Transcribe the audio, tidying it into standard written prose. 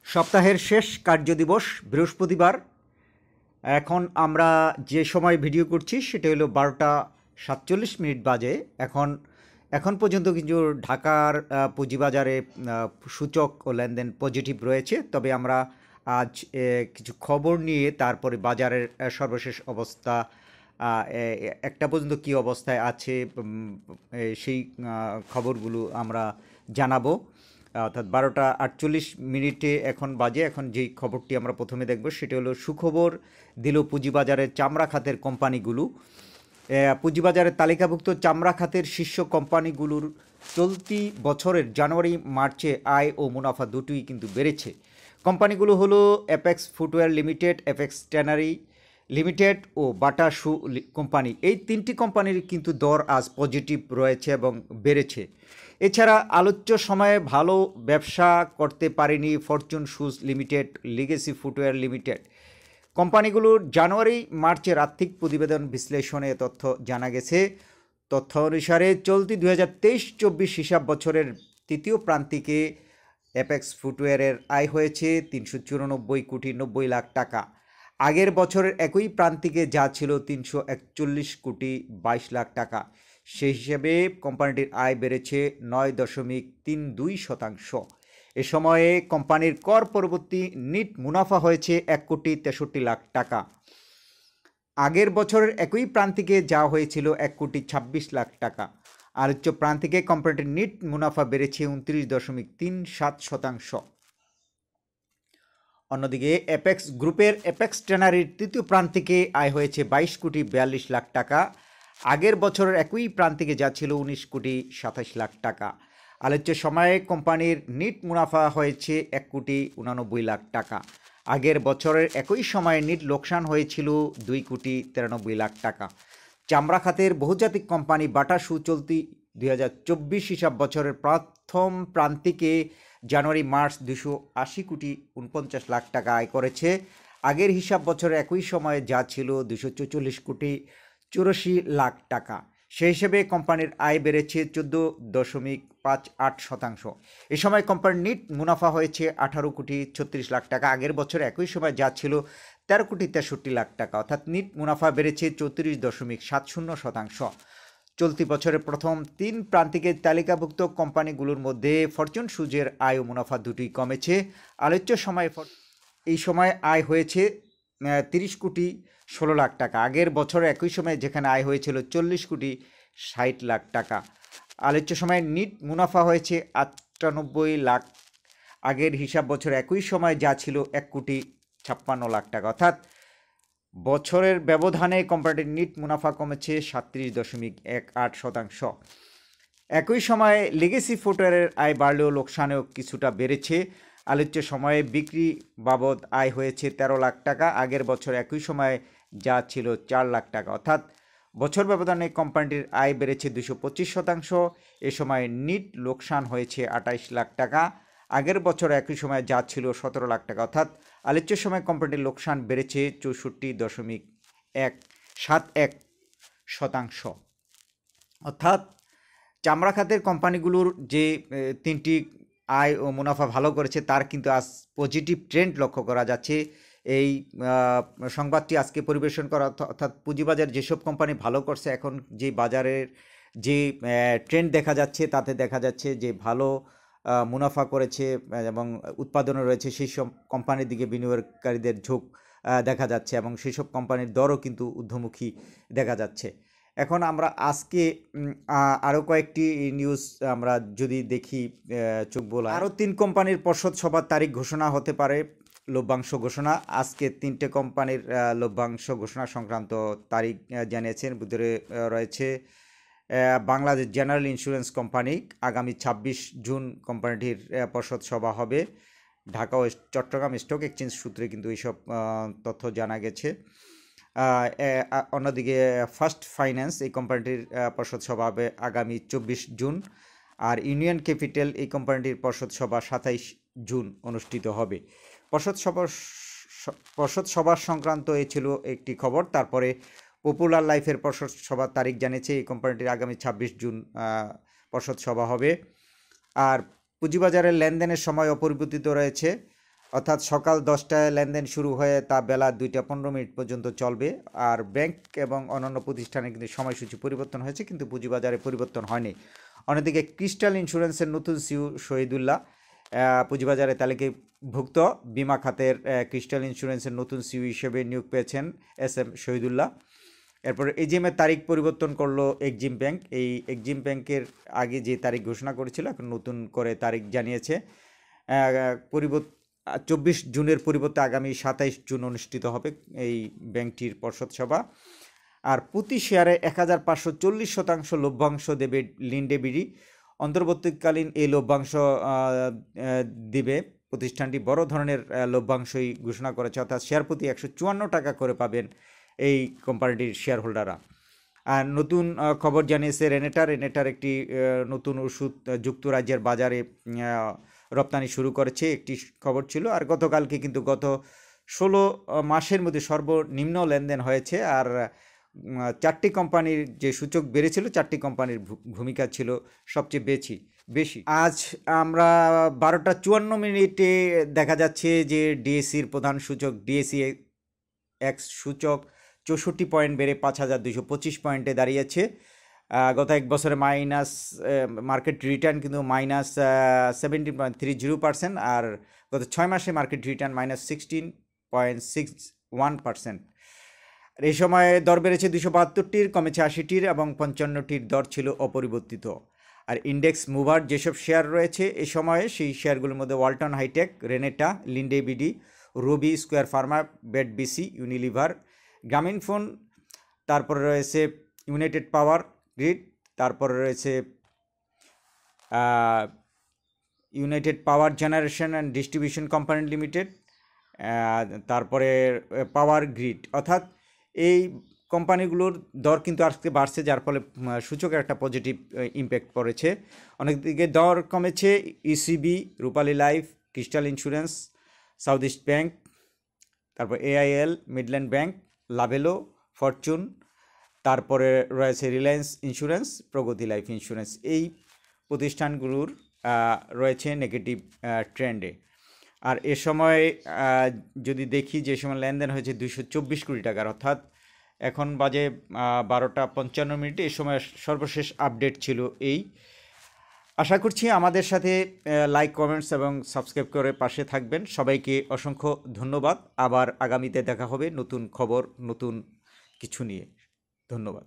সপ্তাহের শেষ কার্যদিবস বৃহস্পতিবার। এখন আমরা যে সময় ভিডিও করছি সেটা হলো 12:47 বাজে। এখন পর্যন্ত কিন্তু ঢাকার পুঁজিবাজারে সূচক ও লেনদেন পজিটিভ রয়েছে। তবে আমরা আজ কিছু খবর নিয়ে তারপরে বাজারের সর্বশেষ অবস্থা একটা পর্যন্ত কী অবস্থায় আছে সেই খবরগুলো আমরা জানাবো। অর্থাৎ 12:48 এখন বাজে। এখন যেই খবরটি আমরা প্রথমে দেখব সেটা হলো সুখবর দিল পুঁজিবাজারের চামড়া খাতের কোম্পানিগুলো। পুঁজিবাজারের তালিকাভুক্ত চামড়া খাতের শীর্ষ কোম্পানিগুলোর চলতি বছরের জানুয়ারি মার্চে আয় ও মুনাফা দুটোই কিন্তু বেড়েছে। কোম্পানিগুলো হলো Apex footwear limited, Apex tannery limited ও বাটা শু কোম্পানি। এই তিনটি কোম্পানির কিন্তু দর আজ পজিটিভ রয়েছে এবং বেড়েছে। এছাড়া আলোচ্য সময়ে ভালো ব্যবসা করতে পারেনি Fortune shoes limited, legacy footwear limited. কোম্পানিগুলোর জানুয়ারি মার্চের আর্থিক প্রতিবেদন বিশ্লেষণে তথ্য জানা গেছে। তথ্য অনুসারে চলতি 2023-24 হিসাব বছরের তৃতীয় প্রান্তিকে অ্যাপেক্স ফুটওয়্যারের আয় হয়েছে 394 কোটি 90 লাখ টাকা। আগের বছরের একই প্রান্তিকে যা ছিল 341 কোটি 22 লাখ টাকা। সেই হিসেবে কোম্পানিটির আয় বেড়েছে 9.32%। এ সময়ে কোম্পানির কর পরবর্তী নিট মুনাফা হয়েছে 1 কোটি 63 লাখ টাকা। আগের বছরের একই প্রান্তিকে যা হয়েছিল 1 কোটি 26 লাখ টাকা। আলোচ্য প্রান্তিকে কোম্পানিটির নিট মুনাফা বেড়েছে 29.37%। অন্যদিকে অ্যাপেক্স গ্রুপের অ্যাপেক্স ট্যানারির তৃতীয় প্রান্তিকে আয় হয়েছে 22 কোটি 42 লাখ টাকা। আগের বছরের একই প্রান্তিকে যা ছিল 19 কোটি 27 লাখ টাকা। আলোচ্য সময়ে কোম্পানির নিট মুনাফা হয়েছে 1 কোটি 89 লাখ টাকা। আগের বছরের একই সময়ে নিট লোকসান হয়েছিল 2 কোটি 93 লাখ টাকা। চামড়া খাতের বহুজাতিক কোম্পানি বাটা শু চলতি 2024 হিসাব বছরের প্রথম প্রান্তিকে জানুয়ারি মার্চ 280 কোটি 49 লাখ টাকা আয় করেছে। আগের হিসাব বছরের একই সময়ে যা ছিল 244 কোটি 84 লাখ টাকা। সেই হিসেবে কোম্পানির আয় বেড়েছে 14.58%। এ সময় কোম্পানির নিট মুনাফা হয়েছে 18 কোটি 36 লাখ টাকা। আগের বছর একই সময় যা ছিল 13 কোটি 63 লাখ টাকা। অর্থাৎ নিট মুনাফা বেড়েছে 34.70%। চলতি বছরের প্রথম 3 প্রান্তিকের তালিকাভুক্ত কোম্পানিগুলোর মধ্যে ফরচুন শুজের আয় ও মুনাফা দুটোই কমেছে। আলোচ্য সময় এই সময় আয় হয়েছে 30 কোটি 16 লাখ টাকা। আগের বছরের একই সময়ে যেখানে আয় হয়েছিল 40 কোটি 60 লাখ টাকা। আলোচ্য সময়ে নিট মুনাফা হয়েছে 98 লাখ। আগের হিসাব বছর একই সময় যা ছিল 1 কোটি 56 লাখ টাকা। অর্থাৎ বছরের ব্যবধানে কোম্পানিটির নিট মুনাফা কমেছে 37.18%। একই সময়ে লিগেসি ফুটওয়্যারের আয় বাড়লেও লোকসানেও কিছুটা বেড়েছে। আলোচ্য সময়ে বিক্রি বাবদ আয় হয়েছে 13 লাখ টাকা। আগের বছর একই সময়ে যা ছিল 4 লাখ টাকা। অর্থাৎ বছর ব্যবধানে কোম্পানিটির আয় বেড়েছে 225%। এ সময় নিট লোকসান হয়েছে 28 লাখ টাকা। আগের বছর একই সময়ে যা ছিল 17 লাখ টাকা। অর্থাৎ আলোচ্য সময় কোম্পানিটির লোকসান বেড়েছে 64.71%। অর্থাৎ চামড়া খাতের কোম্পানিগুলোর যে তিনটি আয় ও মুনাফা ভালো করেছে তার কিন্তু আজ পজিটিভ ট্রেন্ড লক্ষ্য করা যাচ্ছে। এই সংবাদটি আজকে পরিবেশন করা, অর্থাৎ পুঁজিবাজার যেসব কোম্পানি ভালো করছে এখন যে বাজারের যে ট্রেন্ড দেখা যাচ্ছে তাতে দেখা যাচ্ছে যে ভালো মুনাফা করেছে এবং উৎপাদনে রয়েছে সেই সব কোম্পানির দিকে বিনিয়োগকারীদের ঝোঁক দেখা যাচ্ছে এবং সেই সব কোম্পানির দরও কিন্তু ঊর্ধ্বমুখী দেখা যাচ্ছে। এখন আমরা আজকে আরও কয়েকটি নিউজ আমরা যদি দেখি চোখ বোলা, আরও 3 কোম্পানির পর্ষদ সভার তারিখ ঘোষণা হতে পারে। লভ্যাংশ ঘোষণা আজকে 3টে কোম্পানির লভ্যাংশ ঘোষণা সংক্রান্ত তারিখ জানিয়েছেন। ভিতরে রয়েছে বাংলাদেশ জেনারেল ইন্স্যুরেন্স কোম্পানি। আগামী 26 জুন কোম্পানিটির পর্ষদ সভা হবে। ঢাকা ও চট্টগ্রাম স্টক এক্সচেঞ্জ সূত্রে কিন্তু এইসব তথ্য জানা গেছে। অন্যদিকে ফার্স্ট ফাইন্যান্স এই কোম্পানিটির পর্ষদ সভা হবে আগামী 24 জুন। আর ইউনিয়ন ক্যাপিটাল এই কোম্পানিটির পর্ষদ সভা 27 জুন অনুষ্ঠিত হবে। পর্ষদ সভা সংক্রান্ত এই ছিল একটি খবর। তারপরে পপুলার লাইফের পর্ষদ সভার তারিখ জানিয়েছে। এই কোম্পানিটির আগামী 26 জুন পর্ষদ সভা হবে। আর পুঁজিবাজারের লেনদেনের সময় অপরিবর্তিত রয়েছে, অর্থাৎ সকাল 10টায় লেনদেন শুরু হয়ে তা বেলা 2:15 পর্যন্ত চলবে। আর ব্যাংক এবং অন্যান্য প্রতিষ্ঠানে কিন্তু সময়সূচি পরিবর্তন হয়েছে, কিন্তু পুঁজিবাজারে পরিবর্তন হয়নি। অন্যদিকে ক্রিস্টাল ইন্স্যুরেন্সের নতুন সিইও শহীদুল্লাহ পুঁজিবাজারে তালিকাভুক্ত বিমা খাতের ক্রিস্টাল ইন্স্যুরেন্সের নতুন সিইও হিসেবে নিয়োগ পেয়েছেন SM শহীদুল্লাহ। এরপর এজিএমের তারিখ পরিবর্তন করলো এক্সিম ব্যাংক। এই এক্সিম ব্যাংকের আগে যে তারিখ ঘোষণা করেছিল এখন নতুন করে তারিখ জানিয়েছে। 24 জুনের পরিবর্তে আগামী 27 জুন অনুষ্ঠিত হবে এই ব্যাংকটির পর্ষদ সভা। আর প্রতি শেয়ারে 1540% লভ্যাংশ দেবে লিন্ডে বিডি। অন্তর্বর্তীকালীন এই লভ্যাংশ দিবে প্রতিষ্ঠানটি বড় ধরনের লভ্যাংশই ঘোষণা করেছে, অর্থাৎ শেয়ার প্রতি 154 টাকা করে পাবেন এই কোম্পানিটির শেয়ার হোল্ডাররা। আর নতুন খবর জানিয়েছে রেনেটার একটি নতুন ওষুধ যুক্তরাজ্যের বাজারে রপ্তানি শুরু করেছে, একটি খবর ছিল। আর গতকালকে কিন্তু গত 16 মাসের মধ্যে সর্বনিম্ন লেনদেন হয়েছে। আর 4টি কোম্পানির যে সূচক বেড়েছিল, 4টি কোম্পানির ভূমিকা ছিল সবচেয়ে বেশি। আজ আমরা 12:54 দেখা যাচ্ছে যে ডিএসির প্রধান সূচক ডিএসি এক্স সূচক 64 পয়েন্ট বেড়ে 5225 পয়েন্টে দাঁড়িয়েছে। গত এক বছরে মার্কেট রিটার্ন কিন্তু -17.30%, আর গত 6 মাসে মার্কেট রিটার্ন -16.61%। এই সময়ে দর বেড়েছে 272টির, কমেছে 80টির এবং 55টির দর ছিল অপরিবর্তিত। আর ইন্ডেক্স মুভার যেসব শেয়ার রয়েছে এই সময়ে, সেই শেয়ারগুলোর মধ্যে Walton hitech, Renata, Linde BD, Robi, Square Pharma, বেড বিসি, ইউনিলিভার, গ্রামীণফোন, তারপরে রয়েছে ইউনাইটেড পাওয়ার গ্রিড, তারপরে রয়েছে United Power Generation and Distribution Company Limited, তারপরে পাওয়ার গ্রিড। অর্থাৎ এই কোম্পানিগুলোর দর কিন্তু আজকে বাড়ছে, যার ফলে সূচকের একটা পজিটিভ ইম্প্যাক্ট পড়েছে। অনেকদিকে দর কমেছে ECB, Rupali Life, Crystal Insurance, South East Bank, তারপর AIL, Midland Bank, Lovello, Fortune, তারপরে রয়েছে Reliance Insurance, Pragati Life Insurance. এই প্রতিষ্ঠানগুলোর রয়েছে নেগেটিভ ট্রেন্ডে। আর এ সময় যদি দেখি, যে সময় লেনদেন হয়েছে 224 কোটি টাকার, অর্থাৎ এখন বাজে 12:55, এই সময় সর্বশেষ আপডেট ছিল এই। আশা করছি আমাদের সাথে লাইক, কমেন্টস এবং সাবস্ক্রাইব করে পাশে থাকবেন। সবাইকে অসংখ্য ধন্যবাদ। আবার আগামীতে দেখা হবে নতুন খবর, নতুন কিছু নিয়ে। ধন্যবাদ।